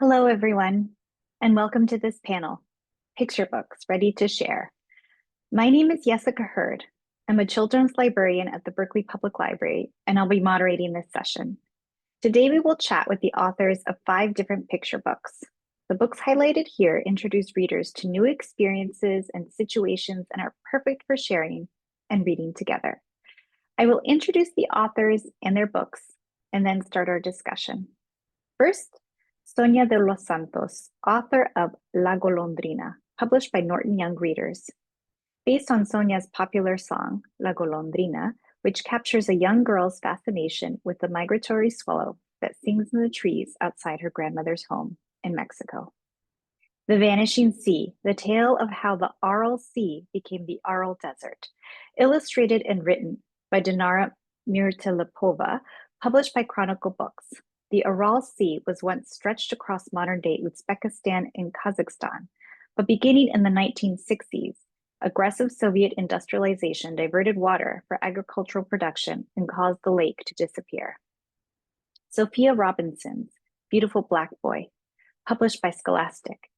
Hello, everyone, and welcome to this panel, Picture Books Ready to Share. My name is Yesica Hurd. I'm a children's librarian at the Berkeley Public Library, and I'll be moderating this session. Today, we will chat with the authors of 5 different picture books. The books highlighted here introduce readers to new experiences and situations and are perfect for sharing and reading together. I will introduce the authors and their books and then start our discussion. First, Sonia de los Santos, author of La Golondrina, published by Norton Young Readers. Based on Sonia's popular song, La Golondrina, which captures a young girl's fascination with the migratory swallow that sings in the trees outside her grandmother's home in Mexico. The Vanishing Sea, the tale of how the Aral Sea became the Aral Desert, illustrated and written by Dinara Mirtalipova, published by Chronicle Books. The Aral Sea was once stretched across modern-day Uzbekistan and Kazakhstan, but beginning in the 1960s, aggressive Soviet industrialization diverted water for agricultural production and caused the lake to disappear. Sophia Robinson's Beautiful Black Boy, published by Scholastic.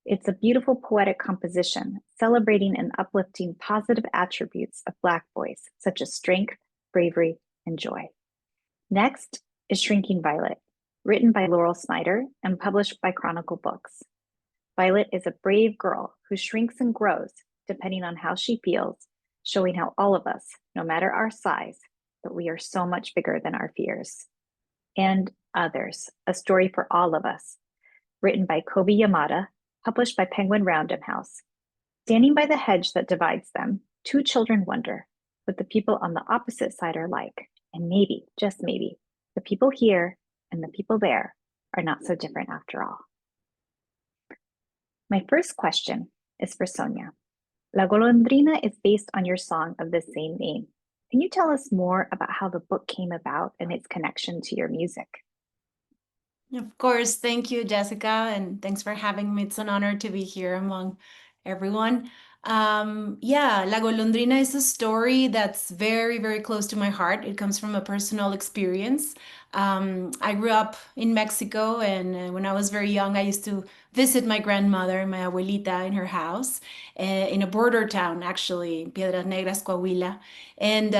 It's a beautiful poetic composition celebrating and uplifting positive attributes of Black boys, such as strength, bravery, and joy. Next is Shrinking Violet, written by Laurel Snyder and published by Chronicle Books. Violet is a brave girl who shrinks and grows depending on how she feels, showing how all of us, no matter our size, that we are so much bigger than our fears. And Others, a story for all of us, written by Kobi Yamada, published by Penguin Random House. Standing by the hedge that divides them, 2 children wonder what the people on the opposite side are like, and maybe, just maybe, the people here and the people there are not so different after all. My first question is for Sonia. La Golondrina is based on your song of the same name. Can you tell us more about how the book came about and its connection to your music? Of course. Thank you, Jessica, and thanks for having me. It's an honor to be here among everyone. Yeah, La Golondrina is a story that's very, very close to my heart. It comes from a personal experience. I grew up in Mexico, and when I was very young, I used to visit my grandmother, my abuelita, in her house in a border town, actually, Piedras Negras, Coahuila. And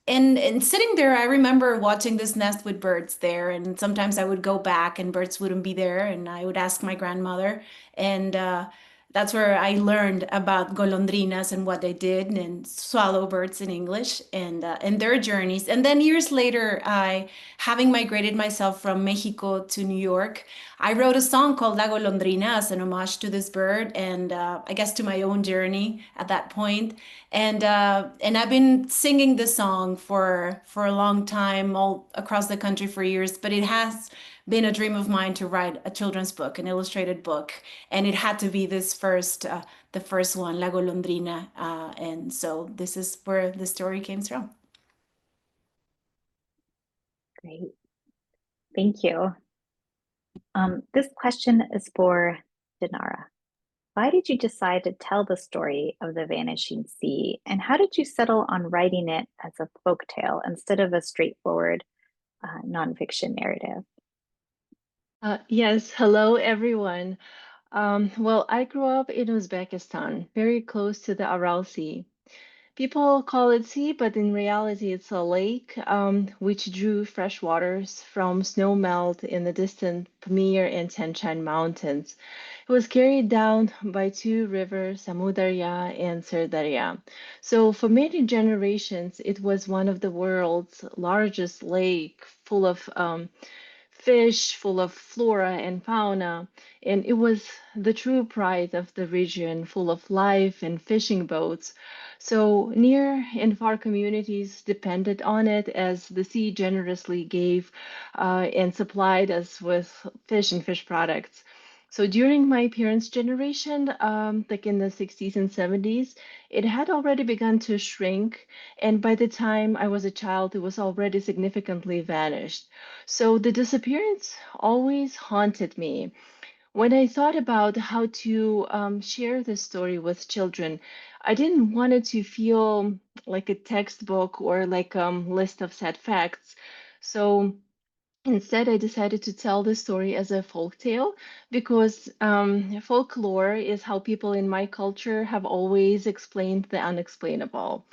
and sitting there, I remember watching this nest with birds there, and sometimes I would go back and birds wouldn't be there, and I would ask my grandmother, and that's where I learned about golondrinas and what they did, and swallow birds in English, and their journeys. And then years later, having migrated myself from Mexico to New York, I wrote a song called La Golondrina as an homage to this bird, and I guess to my own journey at that point. And I've been singing this song for a long time, all across the country for years. But it has been a dream of mine to write a children's book, an illustrated book, and it had to be the first one, La Golondrina. And so this is where the story came from. Great, thank you. This question is for Dinara. Why did you decide to tell the story of the Vanishing Sea, and how did you settle on writing it as a folktale instead of a straightforward nonfiction narrative? Yes, hello everyone. Well, I grew up in Uzbekistan, very close to the Aral Sea. People call it sea, but in reality, it's a lake which drew fresh waters from snow melt in the distant Pamir and Tian mountains. It was carried down by 2 rivers, Amudarya and Sirdarya. So for many generations, it was one of the world's largest lake, full of fish, full of flora and fauna, and it was the true pride of the region, full of life and fishing boats. So near and far communities depended on it as the sea generously gave and supplied us with fish and fish products. So during my parents' generation, like in the 60s and 70s, it had already begun to shrink. And by the time I was a child, it was already significantly vanished. So the disappearance always haunted me. When I thought about how to share this story with children, I didn't want it to feel like a textbook or like a list of sad facts. So Instead, I decided to tell the story as a folk tale because folklore is how people in my culture have always explained the unexplainable.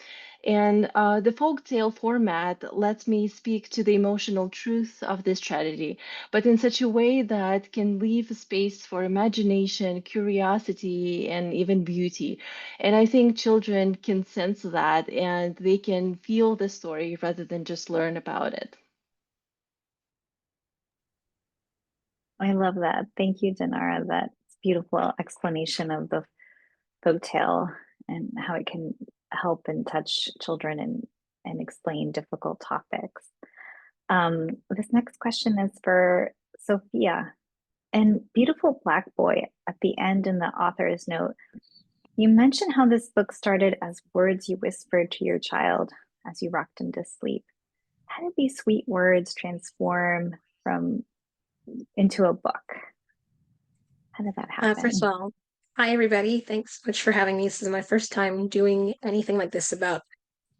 And the folk tale format lets me speak to the emotional truth of this tragedy, but in such a way that can leave space for imagination, curiosity, and even beauty. And I think children can sense that and they can feel the story rather than just learn about it. I love that. Thank you, Dinara. That's beautiful explanation of the folk tale and how it can help and touch children and explain difficult topics. This next question is for Sophia. And Beautiful Black Boy, at the end in the author's note, you mentioned how this book started as words you whispered to your child as you rocked him to sleep. How did these sweet words transform into a book? How did that happen? First of all, hi everybody. Thanks so much for having me. This is my first time doing anything like this about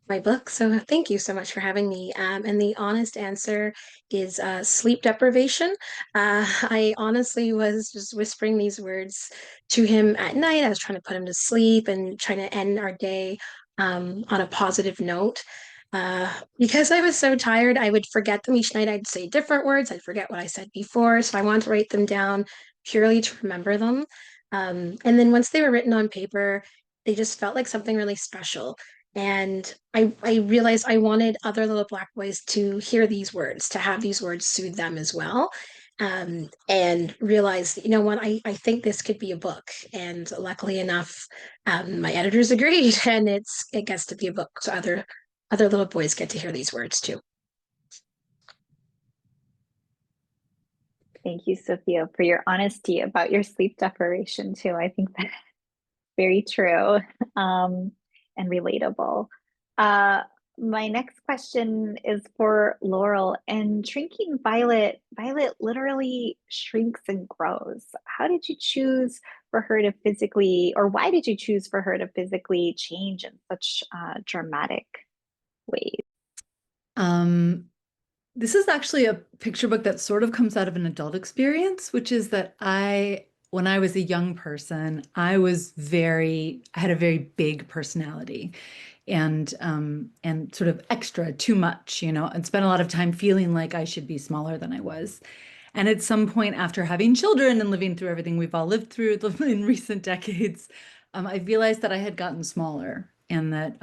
my book, so thank you so much for having me. And the honest answer is sleep deprivation. I honestly was just whispering these words to him at night. I was trying to put him to sleep and trying to end our day on a positive note. Because I was so tired, I would forget them each night. I'd say different words. I'd forget what I said before. So I wanted to write them down purely to remember them. And then once they were written on paper, they just felt like something really special. And I realized I wanted other little Black boys to hear these words, to have these words soothe them as well. And realized, you know what, I think this could be a book. And luckily enough, my editors agreed, and it gets to be a book. So other little boys get to hear these words too. Thank you, Sophia, for your honesty about your sleep deprivation too. I think that's very true and relatable. My next question is for Laurel. And Shrinking Violet, Violet literally shrinks and grows. How did you choose for her to physically, or why did you choose for her to physically change in such dramatic ways? This is actually a picture book that sort of comes out of an adult experience, which is that when I was a young person, I had a very big personality and sort of extra, too much, and spent a lot of time feeling like I should be smaller than I was. And at some point after having children and living through everything we've all lived through in recent decades, I realized that I had gotten smaller and that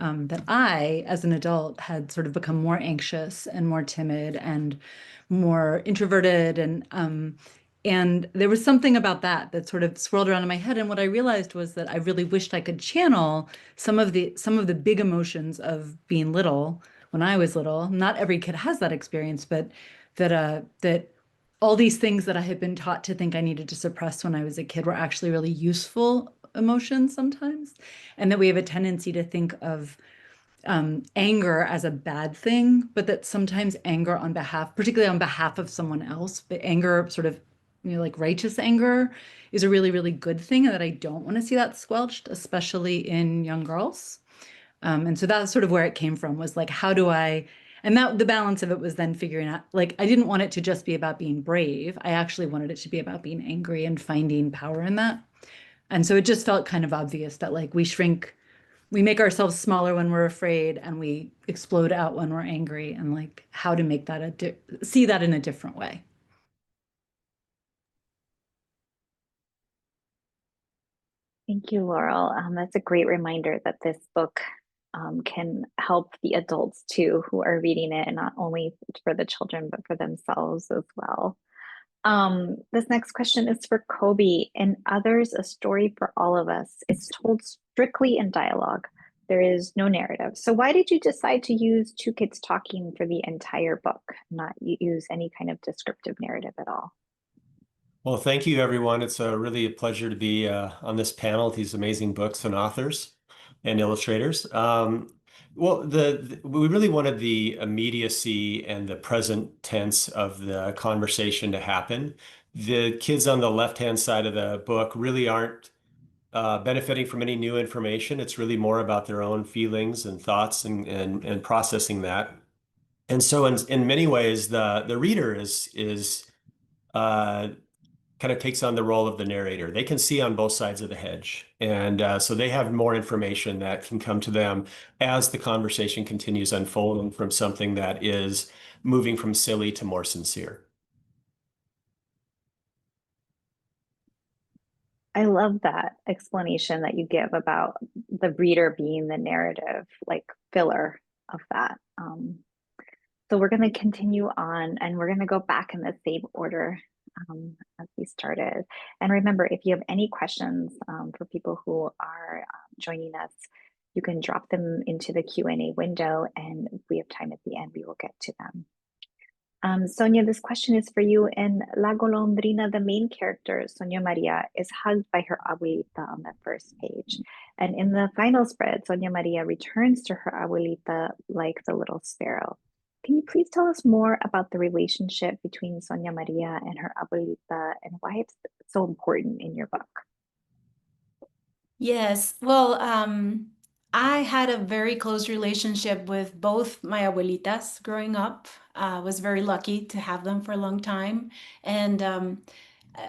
I, as an adult, had sort of become more anxious and more timid and more introverted. And there was something about that sort of swirled around in my head. And what I realized was that I really wished I could channel some of the big emotions of being little when I was little. Not every kid has that experience, but that all these things that I had been taught to think I needed to suppress when I was a kid were actually really useful emotions sometimes, and that we have a tendency to think of anger as a bad thing, but that sometimes anger particularly on behalf of someone else, but anger sort of, like righteous anger is a really, really good thing, and that I don't want to see that squelched, especially in young girls. And so that's sort of where it came from, was like, and that the balance of it was then figuring out, like, I didn't want it to just be about being brave. I actually wanted it to be about being angry and finding power in that. And so it just felt kind of obvious that, like, we make ourselves smaller when we're afraid and we explode out when we're angry, and like how to make that see that in a different way. Thank you, Laurel. That's a great reminder that this book can help the adults too who are reading it, and not only for the children, but for themselves as well. This next question is for Kobi. In Others, A Story for All of Us, it's told strictly in dialogue. There is no narrative. So why did you decide to use two kids talking for the entire book, not use any kind of descriptive narrative at all? Well, thank you, everyone. It's really a pleasure to be on this panel with these amazing books and authors and illustrators. Well, we really wanted the immediacy and the present tense of the conversation to happen. The kids on the left-hand side of the book really aren't benefiting from any new information. It's really more about their own feelings and thoughts and processing that. And so in many ways, the reader is kind of takes on the role of the narrator. They can see on both sides of the hedge. And so they have more information that can come to them as the conversation continues unfolding from something that is moving from silly to more sincere. I love that explanation that you give about the reader being the narrative, like filler of that. So we're going to continue on and we're going to go back in the same order as we started. And remember, if you have any questions for people who are joining us, you can drop them into the Q&A window, and if we have time at the end, we will get to them. Sonia, this question is for you. In La Golondrina, the main character, Sonia Maria, is hugged by her abuelita on the first page. And in the final spread, Sonia Maria returns to her abuelita like the little sparrow. Can you please tell us more about the relationship between Sonia Maria and her abuelita and why it's so important in your book? Yes, well, I had a very close relationship with both my abuelitas growing up. I was very lucky to have them for a long time. And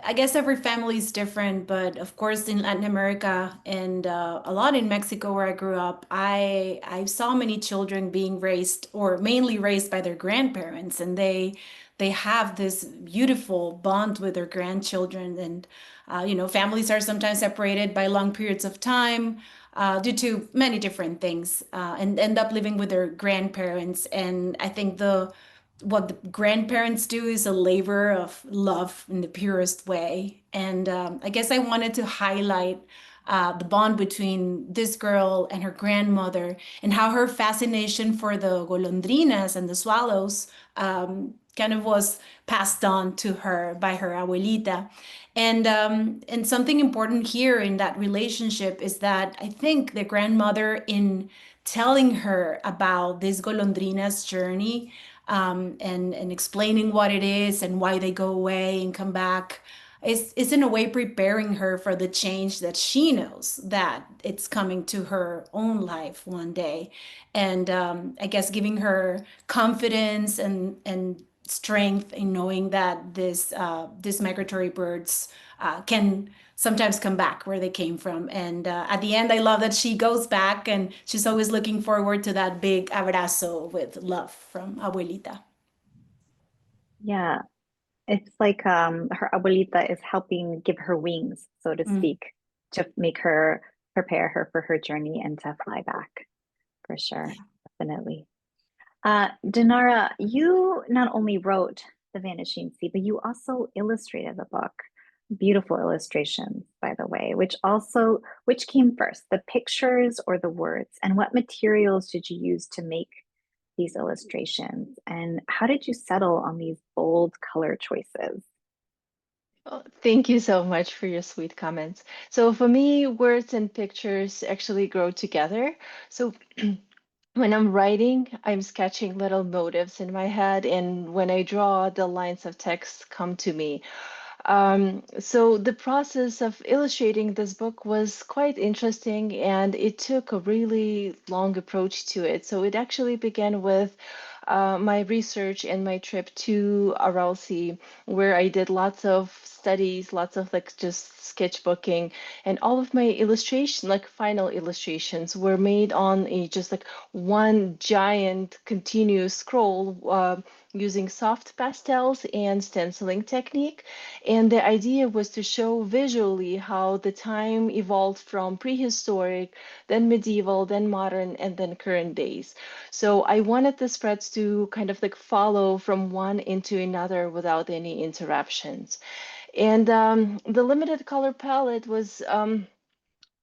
I guess every family is different, but of course in Latin America and a lot in Mexico where I grew up, I saw many children being raised or mainly raised by their grandparents, and they have this beautiful bond with their grandchildren. And families are sometimes separated by long periods of time due to many different things, and end up living with their grandparents. And I think what the grandparents do is a labor of love in the purest way. And I guess I wanted to highlight the bond between this girl and her grandmother, and how her fascination for the golondrinas and the swallows kind of was passed on to her by her abuelita. And something important here in that relationship is that I think the grandmother, in telling her about this golondrina's journey, and explaining what it is and why they go away and come back, is in a way preparing her for the change that she knows that it's coming to her own life one day. And I guess giving her confidence and strength in knowing that these migratory birds can sometimes come back where they came from. And at the end, I love that she goes back and she's always looking forward to that big abrazo with love from abuelita. Yeah, it's like her abuelita is helping give her wings, so to speak, to make her prepare her for her journey and to fly back, for sure. Yeah. Definitely. Dinara, you not only wrote The Vanishing Sea, but you also illustrated the book. Beautiful illustrations, by the way, which came first, the pictures or the words? And what materials did you use to make these illustrations? And how did you settle on these bold color choices? Oh, thank you so much for your sweet comments. So for me, words and pictures actually grow together. So when I'm writing, I'm sketching little motifs in my head, and when I draw, the lines of text come to me. So the process of illustrating this book was quite interesting, and it took a really long approach to it. So it actually began with my research and my trip to Aralsi, where I did lots of studies, lots of like just sketchbooking, and all of my illustration, like final illustrations, were made on a just like one giant continuous scroll using soft pastels and stenciling technique. And the idea was to show visually how the time evolved from prehistoric, then medieval, then modern, and then current days. So I wanted the spreads to kind of like follow from one into another without any interruptions. And the limited color palette was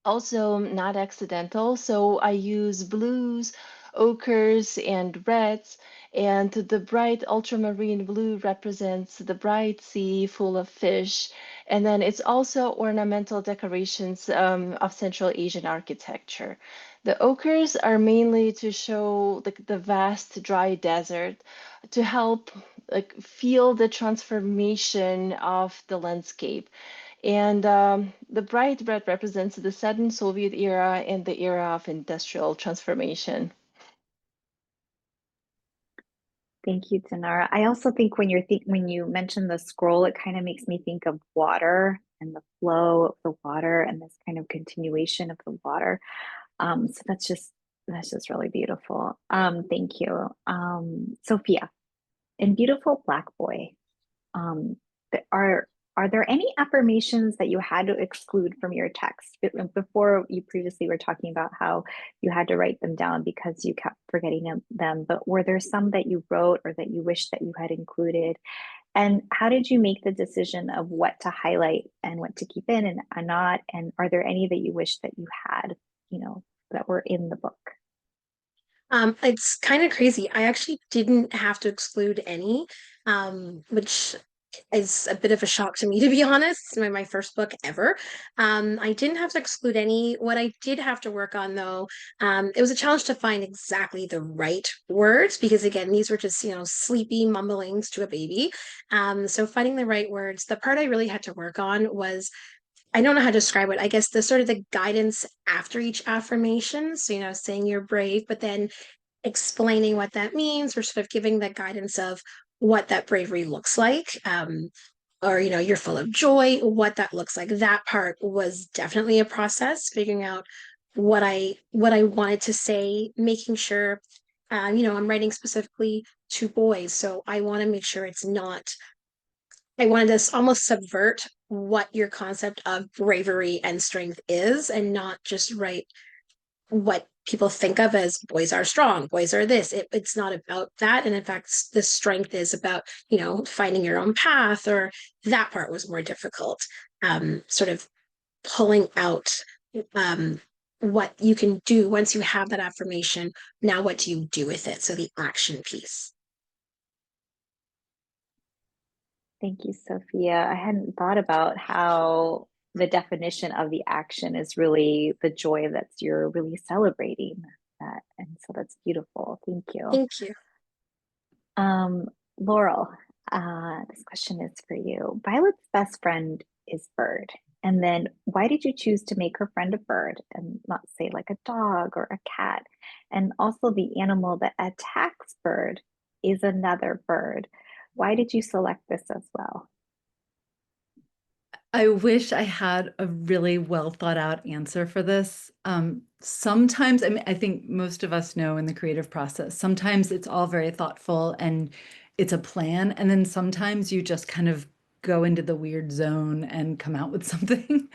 also not accidental. So I use blues, ochres, and reds. And the bright ultramarine blue represents the bright sea full of fish. And then it's also ornamental decorations of Central Asian architecture. The ochres are mainly to show the vast dry desert, to help like feel the transformation of the landscape. And the bright red represents the sudden Soviet era and the era of industrial transformation. Thank you, Dinara. I also think when when you mention the scroll, it kind of makes me think of water and the flow of the water and this kind of continuation of the water. So that's just really beautiful. Thank you. Sophia, in Beautiful Black Boy, um, are there any affirmations that you had to exclude from your text? Before, you previously were talking about how you had to write them down because you kept forgetting them, but were there some that you wrote or that you wish that you had included? And how did you make the decision of what to highlight and what to keep in and not? And are there any that you wish that you had, that were in the book? It's kind of crazy. I actually didn't have to exclude any, which is a bit of a shock to me, to be honest. It's my first book ever. I didn't have to exclude any. What I did have to work on, though, it was a challenge to find exactly the right words because, again, these were just, sleepy mumblings to a baby. So finding the right words, the part I really had to work on was I don't know how to describe it. I guess the sort of the guidance after each affirmation. So, saying you're brave, but then explaining what that means, or sort of giving the guidance of what that bravery looks like. Or, you're full of joy, what that looks like. That part was definitely a process, figuring out what I wanted to say, making sure, I'm writing specifically to boys. So I want to make sure it's not I wanted to almost subvert what your concept of bravery and strength is and not just write what people think of as boys are strong, boys are this. It's not about that. And in fact, the strength is about, finding your own path, or that part was more difficult. Sort of pulling out what you can do once you have that affirmation. Now, what do you do with it? So the action piece. Thank you, Sophia. I hadn't thought about how the definition of the action is really the joy that you're really celebrating that. And so that's beautiful. Thank you. Thank you. Laurel, this question is for you. Violet's best friend is Bird. And then why did you choose to make her friend a bird and not say like a dog or a cat? And also the animal that attacks Bird is another bird. Why did you select this as well? I wish I had a really well thought out answer for this. Sometimes, I think most of us know in the creative process, sometimes it's all very thoughtful and it's a plan. And then sometimes you just kind of go into the weird zone and come out with something.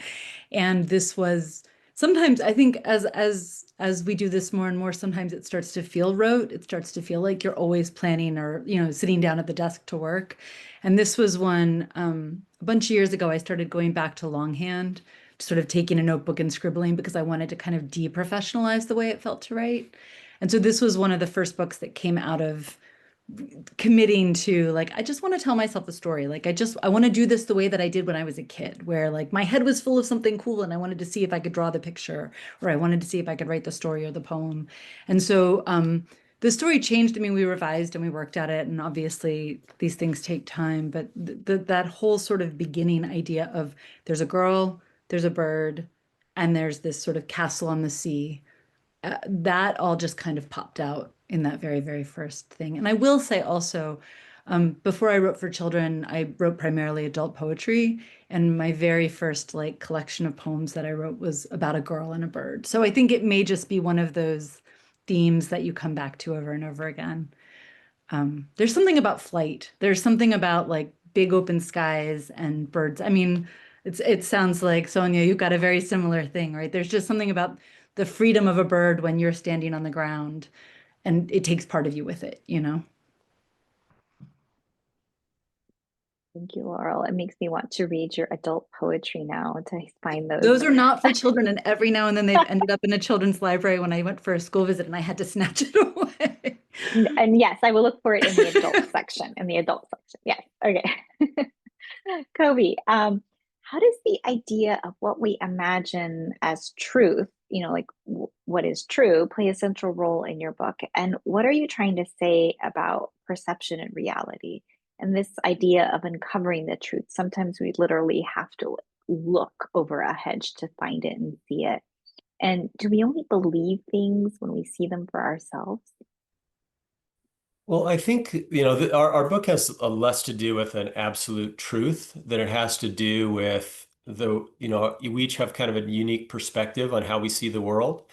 And this was sometimes, I think as we do this more and more, sometimes it starts to feel rote. It starts to feel like you're always planning or, sitting down at the desk to work. And this was one, a bunch of years ago, I started going back to longhand, sort of taking a notebook and scribbling because I wanted to kind of deprofessionalize the way it felt to write. And so this was one of the first books that came out of committing to like, I just want to tell myself a story. Like I want to do this the way that I did when I was a kid, where like my head was full of something cool and I wanted to see if I could draw the picture, or I wanted to see if I could write the story or the poem. And so the story changed. I mean, we revised and we worked at it, and obviously these things take time, but that whole sort of beginning idea of there's a girl, there's a bird, and there's this sort of castle on the sea, that all just kind of popped out in that very, very first thing. And I will say also, before I wrote for children, I wrote primarily adult poetry, and my very first like collection of poems that I wrote was about a girl and a bird. So I think it may just be one of those themes that you come back to over and over again. There's something about flight. There's something about like big open skies and birds. I mean, it sounds like, Sonia, you've got a very similar thing, right? There's just something about the freedom of a bird when you're standing on the ground and it takes part of you with it, Thank you, Laurel. It makes me want to read your adult poetry now to find those. Those are not for children, and every now and then they've ended up in a children's library when I went for a school visit and I had to snatch it away. And yes, I will look for it in the adult section. In the adult section, yes. Okay. Kobi, how does the idea of what we imagine as truth, like what is true, play a central role in your book? And what are you trying to say about perception and reality? And this idea of uncovering the truth, sometimes we literally have to look over a hedge to find it and see it. And do we only believe things when we see them for ourselves? Well, I think, our book has less to do with an absolute truth than it has to do with we each have kind of a unique perspective on how we see the world.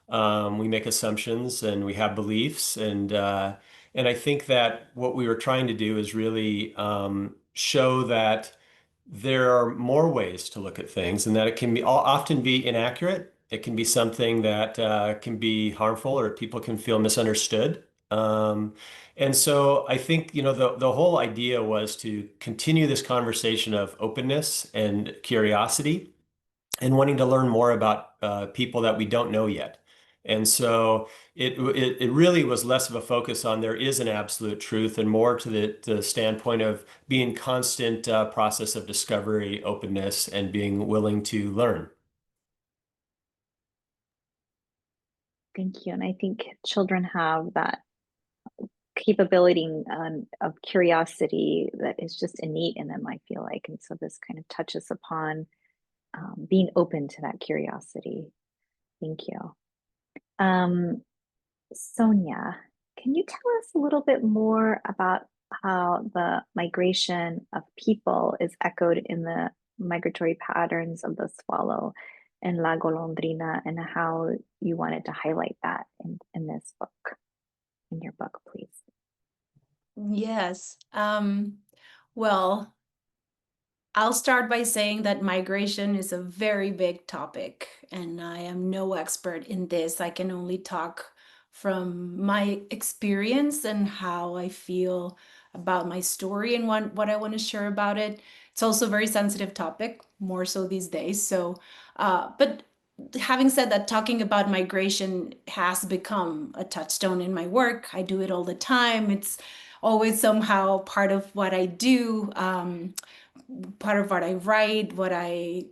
We make assumptions and we have beliefs, and I think that what we were trying to do is really show that there are more ways to look at things, and that it can often be inaccurate. It can be something that can be harmful, or people can feel misunderstood. And so I think, the whole idea was to continue this conversation of openness and curiosity and wanting to learn more about people that we don't know yet. And so it really was less of a focus on there is an absolute truth, and more to the standpoint of being constant process of discovery, openness, and being willing to learn. Thank you. And I think children have that capability of curiosity that is just innate in them, I feel like. And so this kind of touches upon being open to that curiosity. Thank you. Sonia, can you tell us a little bit more about how the migration of people is echoed in the migratory patterns of the swallow and La Golondrina, and how you wanted to highlight that in this book, in your book, please? Yes. Well, I'll start by saying that migration is a very big topic, and I am no expert in this. I can only talk from my experience and how I feel about my story and what I want to share about it. It's also a very sensitive topic, more so these days. So, but having said that, talking about migration has become a touchstone in my work. I do it all the time. It's always somehow part of what I do. Part of what I write, what I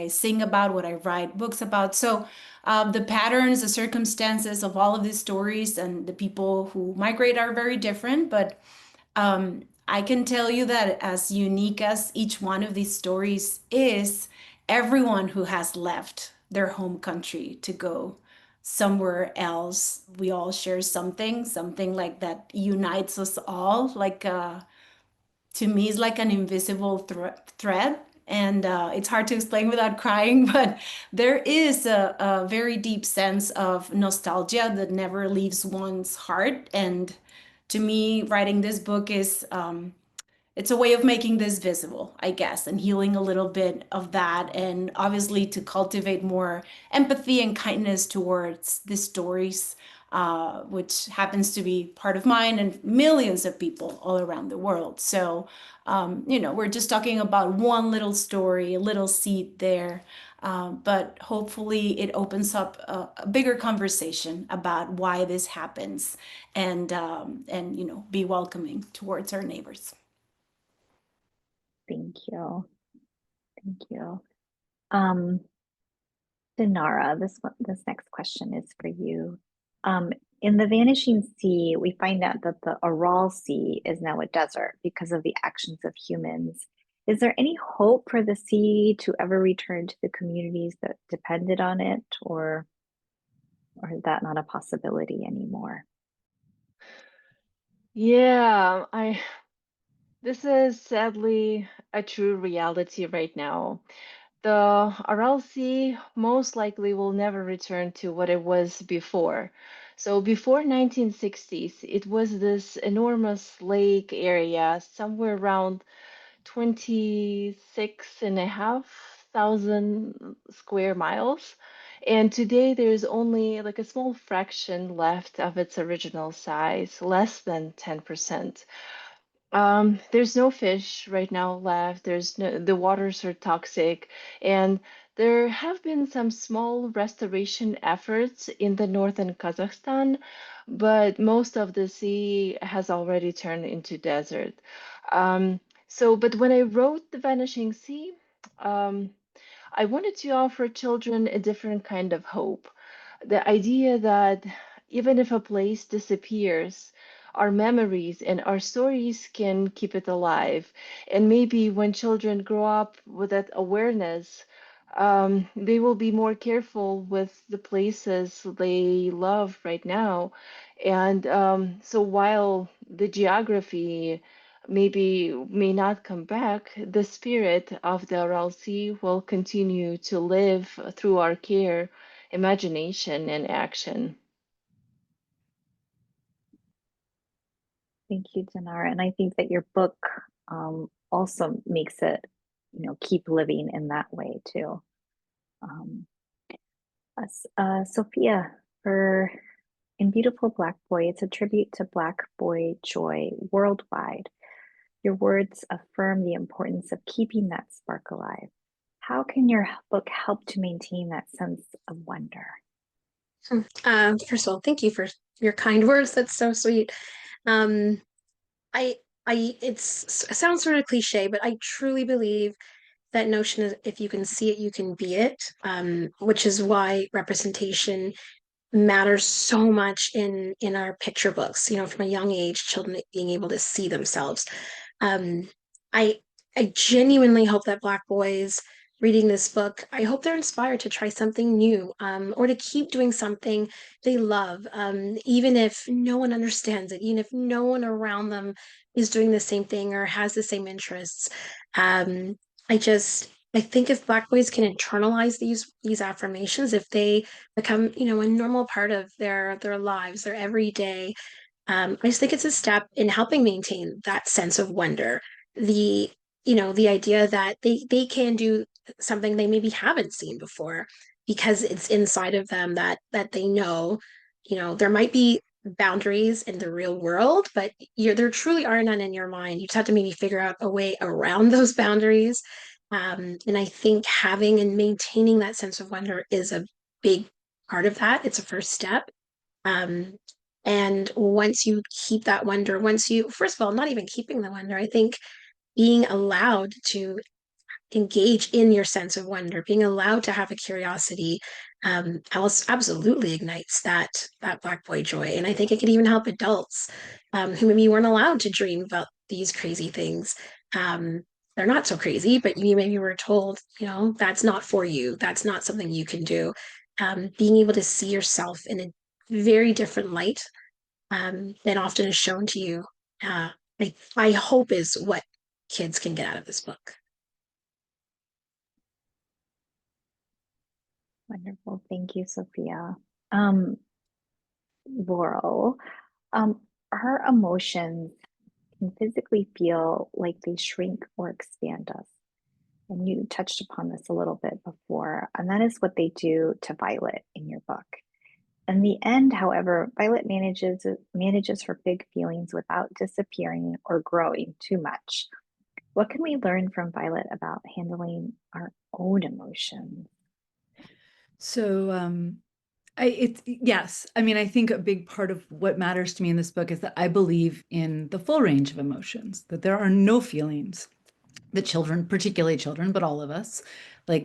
sing about, what I write books about. So the patterns, the circumstances of all of these stories and the people who migrate are very different. But I can tell you that as unique as each one of these stories is, everyone who has left their home country to go somewhere else, we all share something like that unites us all, like to me is like an invisible thread, and it's hard to explain without crying, but there is a very deep sense of nostalgia that never leaves one's heart. And to me, writing this book is it's a way of making this visible, I guess, and healing a little bit of that, and obviously to cultivate more empathy and kindness towards the stories, which happens to be part of mine and millions of people all around the world. So, we're just talking about one little story, a little seed there, but hopefully it opens up a bigger conversation about why this happens, and be welcoming towards our neighbors. Thank you. Thank you. Dinara, this next question is for you. In the Vanishing Sea, we find out that the Aral Sea is now a desert because of the actions of humans. Is there any hope for the sea to ever return to the communities that depended on it, or is that not a possibility anymore? Yeah, this is sadly a true reality right now. The Aral Sea most likely will never return to what it was before. So before 1960s, it was this enormous lake area, somewhere around 26,500 square miles. And today there's only like a small fraction left of its original size, less than 10%. There's no fish right now left. The waters are toxic, and there have been some small restoration efforts in the northern Kazakhstan, but most of the sea has already turned into desert. But when I wrote The Vanishing Sea, um, I wanted to offer children a different kind of hope. The idea that even if a place disappears, our memories and our stories can keep it alive. And maybe when children grow up with that awareness, they will be more careful with the places they love right now And so while the geography may not come back, the spirit of the Aral Sea will continue to live through our care, imagination, and action. Thank you, Dinara. And I think that your book also makes it, keep living in that way too. Sophia, for In Beautiful Black Boy, it's a tribute to Black boy joy worldwide. Your words affirm the importance of keeping that spark alive. How can your book help to maintain that sense of wonder? First of all, thank you for your kind words. That's so sweet. Um, I, it sounds sort of cliche, but I truly believe that notion is if you can see it, you can be it. Which is why representation matters so much in our picture books. From a young age, children being able to see themselves. Um, I I genuinely hope that Black boys reading this book, I hope they're inspired to try something new, or to keep doing something they love, even if no one understands it, even if no one around them is doing the same thing or has the same interests. Um, I think if Black boys can internalize these affirmations, if they become, a normal part of their lives, their everyday, I just think it's a step in helping maintain that sense of wonder. The, the idea that they can do something they maybe haven't seen before because it's inside of them that they know, there might be boundaries in the real world, but there truly are none in your mind. You just have to maybe figure out a way around those boundaries. And I think having and maintaining that sense of wonder is a big part of that. It's a first step. Um, and once you keep that wonder, first of all, not even keeping the wonder, I think being allowed to engage in your sense of wonder, being allowed to have a curiosity, absolutely ignites that Black boy joy. And I think it could even help adults who maybe weren't allowed to dream about these crazy things. They're not so crazy, but you maybe were told, that's not for you. That's not something you can do. Being able to see yourself in a very different light than often is shown to you. I hope is what kids can get out of this book. Wonderful. Thank you, Sophia. Laurel, our emotions can physically feel like they shrink or expand us. And you touched upon this a little bit before, and that is what they do to Violet in your book. In the end, however, Violet manages her big feelings without disappearing or growing too much. What can we learn from Violet about handling our own emotions? So, yes. I mean, I think a big part of what matters to me in this book is that I believe in the full range of emotions, that there are no feelings that children, particularly children, but all of us,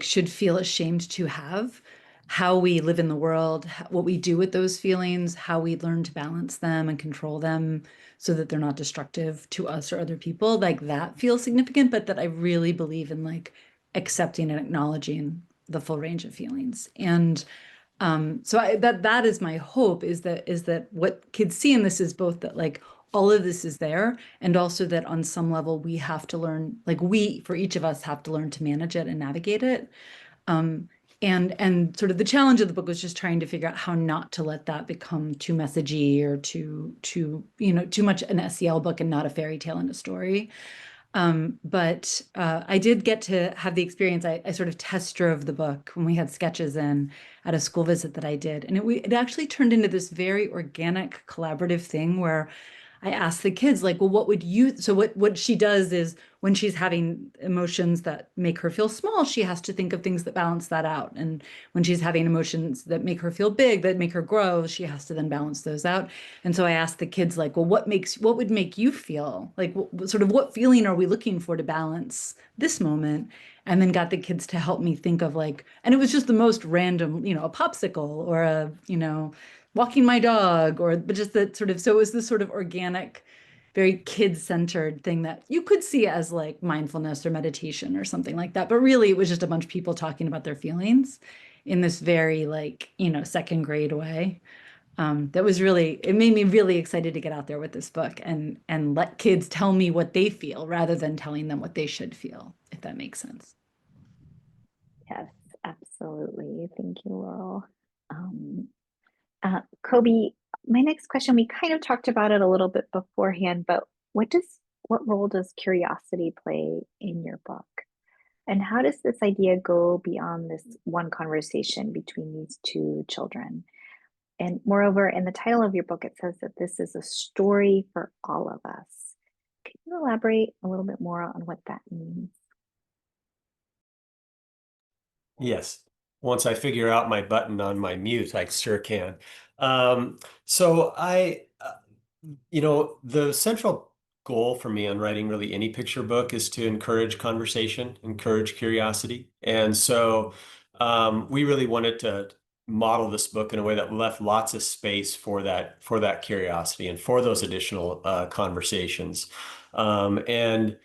should feel ashamed to have. How we live in the world, what we do with those feelings, how we learn to balance them and control them so that they're not destructive to us or other people, that feels significant, but that I really believe in accepting and acknowledging the full range of feelings. And so that is my hope, is that what kids see in this is both that all of this is there, and also that on some level we have to learn, for each of us have to learn to manage it and navigate it. And sort of the challenge of the book was just trying to figure out how not to let that become too messagey or too much an SEL book and not a fairy tale and a story. But I did get to have the experience. I sort of test drove the book when we had sketches in at a school visit that I did. And it actually turned into this very organic, collaborative thing where I asked the kids, well, what she does is when she's having emotions that make her feel small, she has to think of things that balance that out. And when she's having emotions that make her feel big, that make her grow, she has to then balance those out. And so I asked the kids, well, what would make you feel? What feeling are we looking for to balance this moment? And then got the kids to help me think of and it was just the most random, a popsicle or a, walking my dog, but just that sort of, so it was this sort of organic, very kid-centered thing that you could see as mindfulness or meditation or something like that. But really it was just a bunch of people talking about their feelings in this very second grade way. That was really, it made me really excited to get out there with this book and let kids tell me what they feel rather than telling them what they should feel, if that makes sense. Yes, absolutely. Thank you, Laurel. Kobi, my next question, we kind of talked about it a little bit beforehand, but what role does curiosity play in your book? And how does this idea go beyond this one conversation between these two children? And moreover, in the title of your book, it says that this is a story for all of us. Can you elaborate a little bit more on what that means? Yes. Once I figure out my button on my mute, I sure can. So the central goal for me on writing really any picture book is to encourage conversation, encourage curiosity. And so we really wanted to model this book in a way that left lots of space for that curiosity and for those additional conversations. And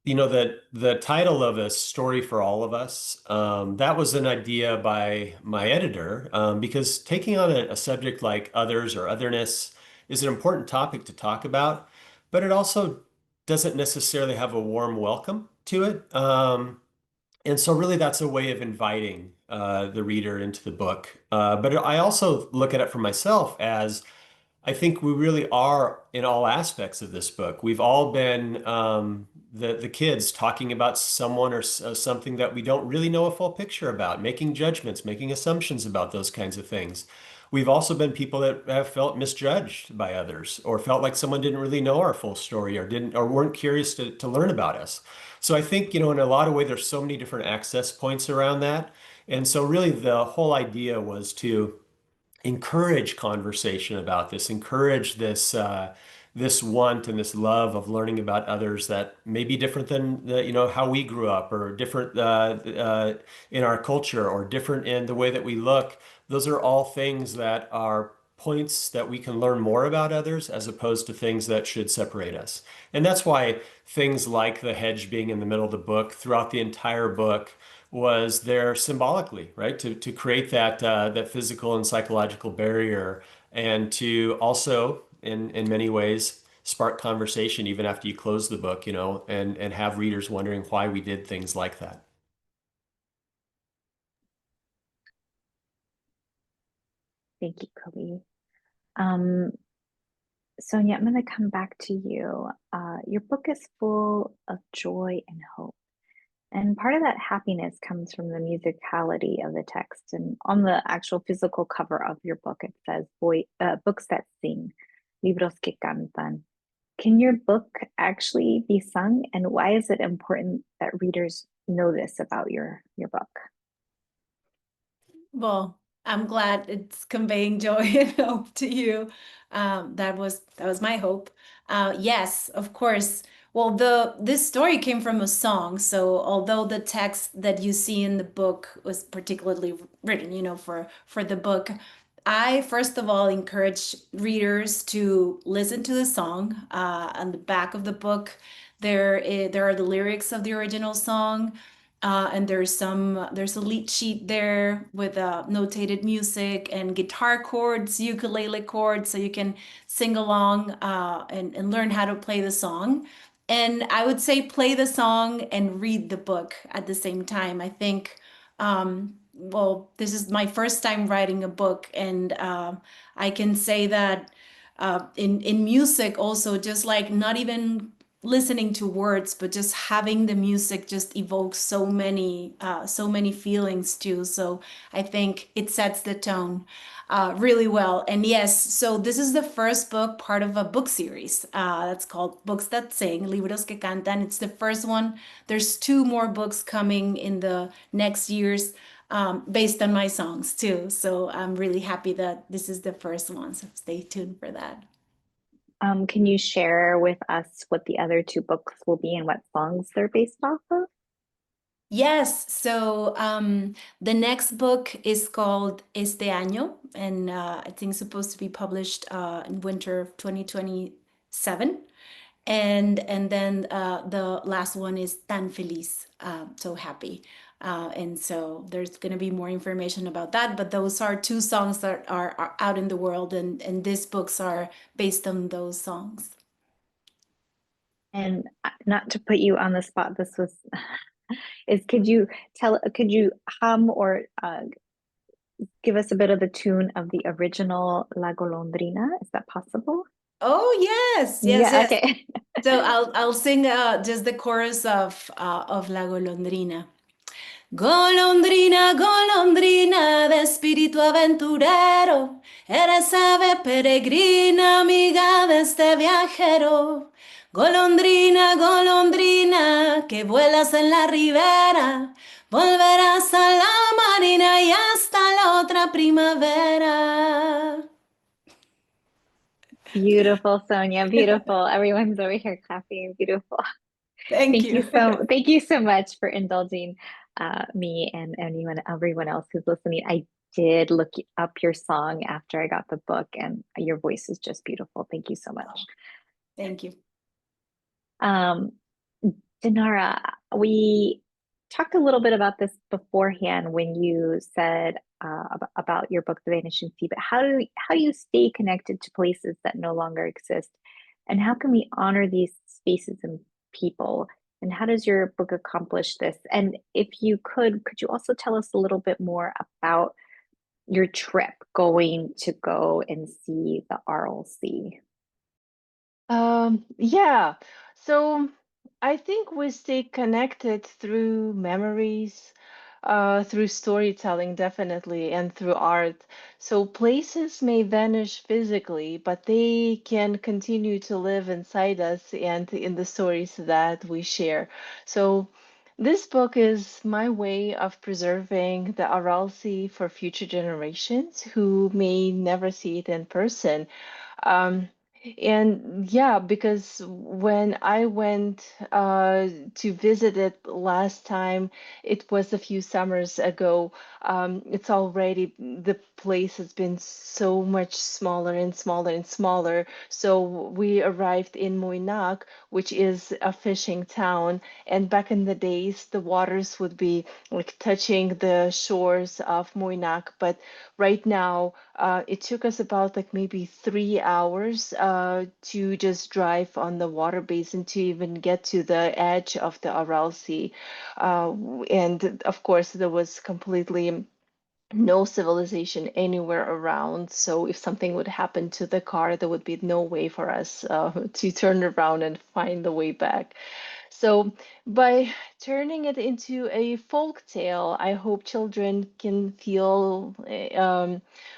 that the title of A Story for All of Us, that was an idea by my editor, because taking on a subject like others or otherness is an important topic to talk about, but it also doesn't necessarily have a warm welcome to it. And so really that's a way of inviting the reader into the book. But I also look at it for myself as I think we really are in all aspects of this book. We've all been the kids talking about someone or something that we don't really know a full picture about, making judgments, making assumptions about those kinds of things. We've also been people that have felt misjudged by others or felt like someone didn't really know our full story or weren't curious to learn about us. So I think, in a lot of ways, there's so many different access points around that. And so really the whole idea was to encourage conversation about this, encourage this want and this love of learning about others that may be different than how we grew up or different in our culture or different in the way that we look. Those are all things that are points that we can learn more about others as opposed to things that should separate us. And that's why things like the hedge being in the middle of the book throughout the entire book was there symbolically, right? To create that physical and psychological barrier, and to also, in many ways, spark conversation even after you close the book, and have readers wondering why we did things like that. Thank you, Kobi. Sonia, I'm going to come back to you. Your book is full of joy and hope. And part of that happiness comes from the musicality of the text. And on the actual physical cover of your book, it says books that sing, libros que cantan. Can your book actually be sung? And why is it important that readers know this about your book? Well, I'm glad it's conveying joy and hope to you. That was my hope. Yes, of course. Well, this story came from a song. So although the text that you see in the book was particularly written, for the book, I first of all encourage readers to listen to the song. On the back of the book, there are the lyrics of the original song. And there's a lead sheet there with notated music and guitar chords, ukulele chords, so you can sing along and learn how to play the song. And I would say play the song and read the book at the same time. I think, well, this is my first time writing a book, and I can say that in music also, just like not even listening to words, but just having the music just evokes so many feelings too. So I think it sets the tone really well. And yes, so this is the first book, part of a book series that's called Books That Sing, Libros que Cantan. It's the first one. There's 2 more books coming in the next years based on my songs too. So I'm really happy that this is the first one. So stay tuned for that. Can you share with us what the other 2 books will be and what songs they're based off of? Yes, so the next book is called Este Año, and I think it's supposed to be published in winter of 2027. And then the last one is tan feliz, so happy. And so there's going to be more information about that, but those are two songs that are out in the world, and these books are based on those songs. And not to put you on the spot, this was could you hum or give us a bit of the tune of the original La Golondrina? Is that possible? Oh yes, Yeah, yes. okay. So I'll sing just the chorus of La Golondrina. Golondrina, golondrina de espíritu aventurero, eres ave peregrina, amiga de este viajero. Golondrina, golondrina, que vuelas en la ribera, volverás a la marina y hasta la otra primavera. Beautiful, Sonia. Beautiful. Everyone's over here clapping. Beautiful. Thank you. Thank you so much for indulging me and everyone else who's listening. I did look up your song after I got the book, and your voice is just beautiful. Thank you so much. Thank you. Dinara, we talked a little bit about this beforehand when you said about your book, The Vanishing Sea, but how do you stay connected to places that no longer exist? And how can we honor these spaces and people? And how does your book accomplish this? And if you could you also tell us a little bit more about your trip going to go and see the Aral Sea? Yeah. So I think we stay connected through memories, through storytelling, definitely, and through art. So places may vanish physically, but they can continue to live inside us and in the stories that we share. So this book is my way of preserving the Aral Sea for future generations who may never see it in person. Um, and yeah, because when I went to visit it last time, it was a few summers ago. It's already, the place has been so much smaller and smaller and smaller. So we arrived in Moynac, which is a fishing town. And back in the days, the waters would be like touching the shores of Moynac. But right now, it took us about like maybe 3 hours to just drive on the water basin to even get to the edge of the Aral Sea. And of course, there was completely no civilization anywhere around. So if something would happen to the car, there would be no way for us to turn around and find the way back. So by turning it into a folk tale, I hope children can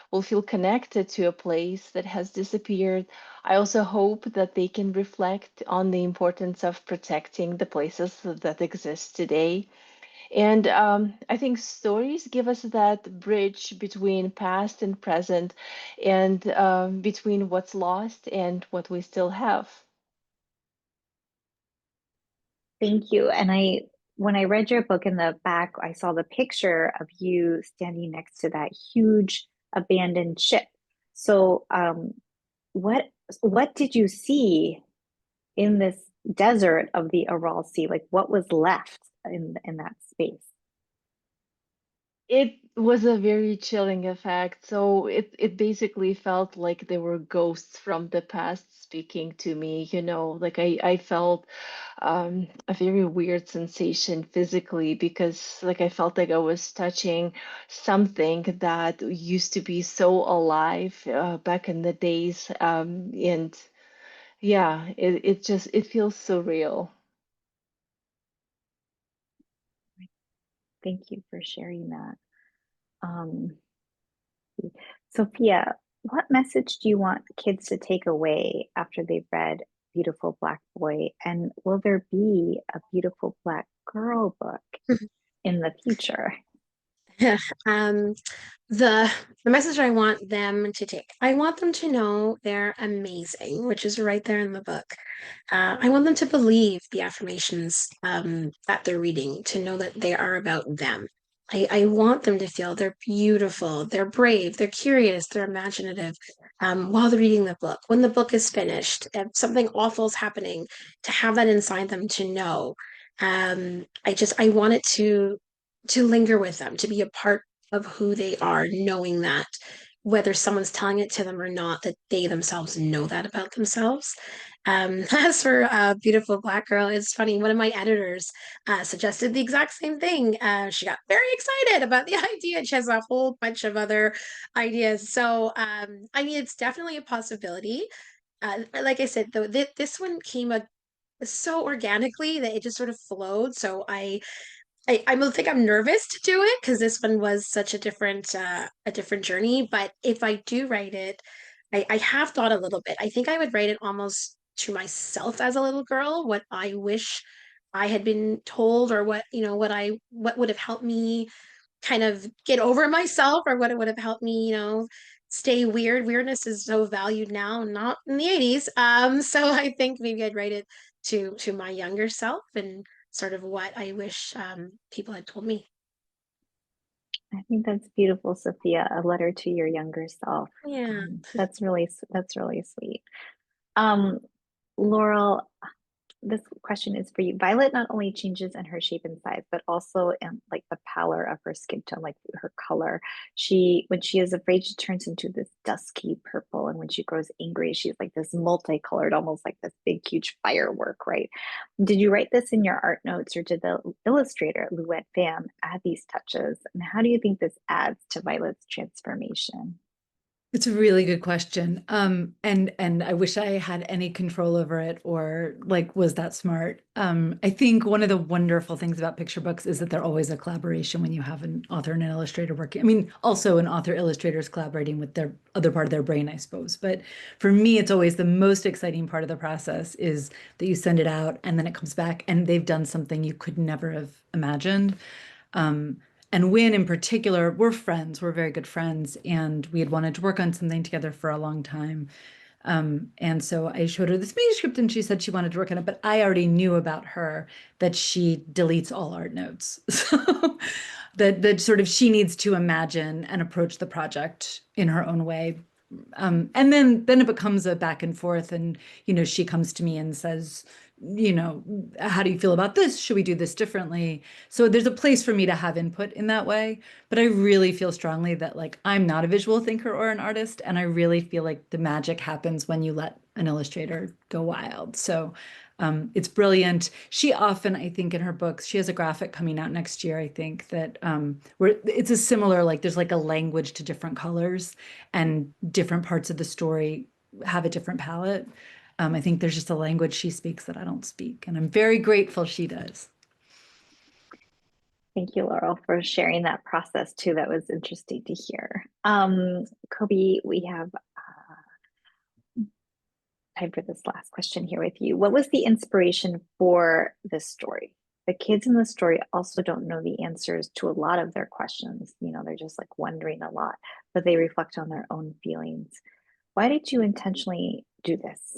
will feel connected to a place that has disappeared. I also hope that they can reflect on the importance of protecting the places that exist today. And I think stories give us that bridge between past and present, and between what's lost and what we still have. Thank you. And when I read your book in the back, I saw the picture of you standing next to that huge abandoned ship. So, what did you see in this desert of the Aral Sea? Like, what was left in that space? It was a very chilling effect. So it basically felt like there were ghosts from the past speaking to me, like I felt a very weird sensation physically, because like I felt like I was touching something that used to be so alive back in the days. And yeah, it feels surreal. Thank you for sharing that. Sophia, what message do you want kids to take away after they've read Beautiful Black Boy? And will there be a Beautiful Black Girl book in the future? um, the message I want them to take, I want them to know they're amazing, which is right there in the book. I want them to believe the affirmations that they're reading, to know that they are about them. I want them to feel they're beautiful, they're brave, they're curious, they're imaginative. while they're reading the book, when the book is finished, if something awful is happening, to have that inside them to know. I want it to linger with them, to be a part of who they are, knowing that whether someone's telling it to them or not, that they themselves know that about themselves. As for Beautiful Black Girl, it's funny. One of my editors suggested the exact same thing. She got very excited about the idea. She has a whole bunch of other ideas. So, I mean, it's definitely a possibility. Like I said, though, this one came so organically that it just sort of flowed. So I don't think I'm nervous to do it because this one was such a different journey. But if I do write it, I have thought a little bit. I think I would write it almost to myself as a little girl, what I wish I had been told, or what, what would have helped me kind of get over myself, or what it would have helped me, stay weird. Weirdness is so valued now, not in the 80s. So I think maybe I'd write it to my younger self, and sort of what I wish people had told me. I think that's beautiful, Sophia. A letter to your younger self. Yeah. That's really sweet. Um, Laurel, this question is for you. Violet not only changes in her shape and size, but also in like the pallor of her skin tone, like her color. When she is afraid, she turns into this dusky purple, and when she grows angry, she's like this multicolored, almost like this big, huge firework, right? Did you write this in your art notes, or did the illustrator Louette Pham add these touches? And how do you think this adds to Violet's transformation? It's a really good question. And I wish I had any control over it, or like was that smart. I think one of the wonderful things about picture books is that they're always a collaboration when you have an author and an illustrator working. I mean, also an author illustrator is collaborating with their other part of their brain, I suppose. But for me, it's always the most exciting part of the process is that you send it out and then it comes back and they've done something you could never have imagined. And Wynn in particular, we're friends, we're very good friends, and we had wanted to work on something together for a long time. And so I showed her this manuscript and she said she wanted to work on it, but I already knew about her that she deletes all art notes. So that sort of she needs to imagine and approach the project in her own way. And then it becomes a back and forth, and she comes to me and says, how do you feel about this? Should we do this differently? So there's a place for me to have input in that way. But I really feel strongly that like I'm not a visual thinker or an artist, and I really feel like the magic happens when you let an illustrator go wild. So it's brilliant. She often, I think, in her books, she has a graphic coming out next year, I think, that where it's a similar, like there's like a language to different colors, and different parts of the story have a different palette. I think there's just a language she speaks that I don't speak, and I'm very grateful she does. Thank you, Laurel, for sharing that process too. That was interesting to hear. Kobi, we have time for this last question here with you. What was the inspiration for this story? The kids in the story also don't know the answers to a lot of their questions. They're just like wondering a lot, but they reflect on their own feelings. Why did you intentionally do this?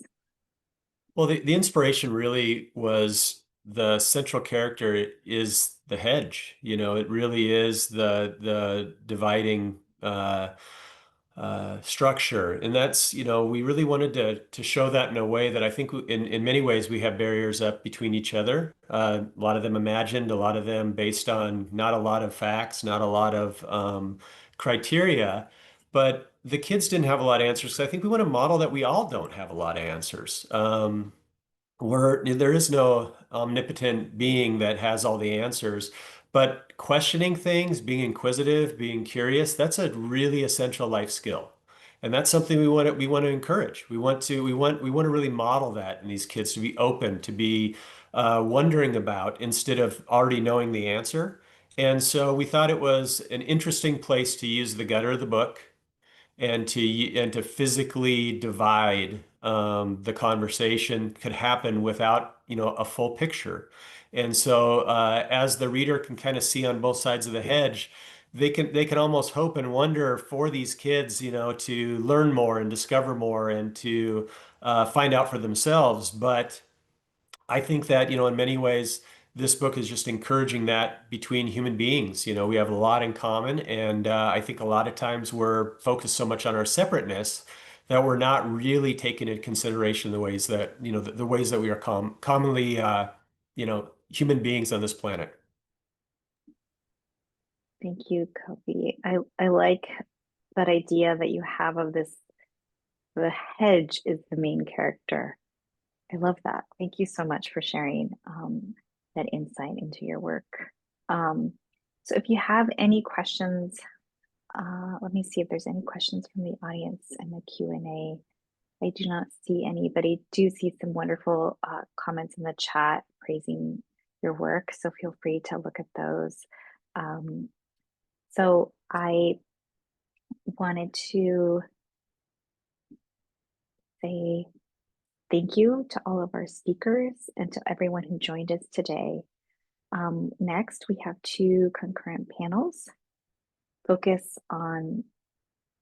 Well, the inspiration really was the central character is the hedge. It really is the dividing structure, and that's we really wanted to show that in a way that I think in many ways we have barriers up between each other. A lot of them imagined, a lot of them based on not a lot of facts, not a lot of criteria, but the kids didn't have a lot of answers. So I think we want to model that we all don't have a lot of answers. There is no omnipotent being that has all the answers, but questioning things, being inquisitive, being curious, that's a really essential life skill. And that's something we want to encourage. We want to really model that in these kids, to be open, to be wondering about instead of already knowing the answer. And so we thought it was an interesting place to use the gutter of the book and to physically divide. The conversation could happen without a full picture. And so as the reader can kind of see on both sides of the hedge, they can almost hope and wonder for these kids, to learn more and discover more and to find out for themselves. But I think that, in many ways, this book is just encouraging that between human beings. We have a lot in common. And I think a lot of times we're focused so much on our separateness that we're not really taking into consideration the ways that, the ways that we are commonly, human beings on this planet. Thank you, Kobi. I like that idea that you have of this, the hedge is the main character. I love that. Thank you so much for sharing that insight into your work. So if you have any questions, let me see if there's any questions from the audience in the Q&A. I do not see any, but I do see some wonderful comments in the chat praising your work. So feel free to look at those. So I wanted to say thank you to all of our speakers and to everyone who joined us today. Next, we have 2 concurrent panels focus on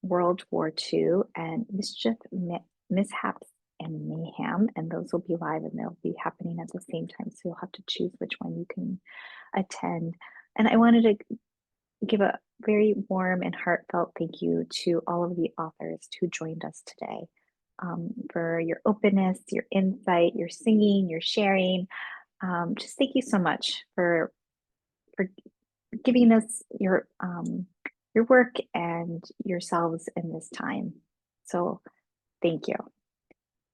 World War II and mischief, mishaps, and mayhem, and those will be live and they'll be happening at the same time, so you'll have to choose which one you can attend. And I wanted to give a very warm and heartfelt thank you to all of the authors who joined us today, for your openness, your insight, your singing, your sharing. Just thank you so much for giving us your work and yourselves in this time. So thank you.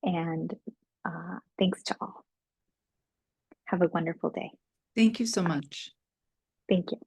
And thanks to all. Have a wonderful day. Thank you so much. Thank you.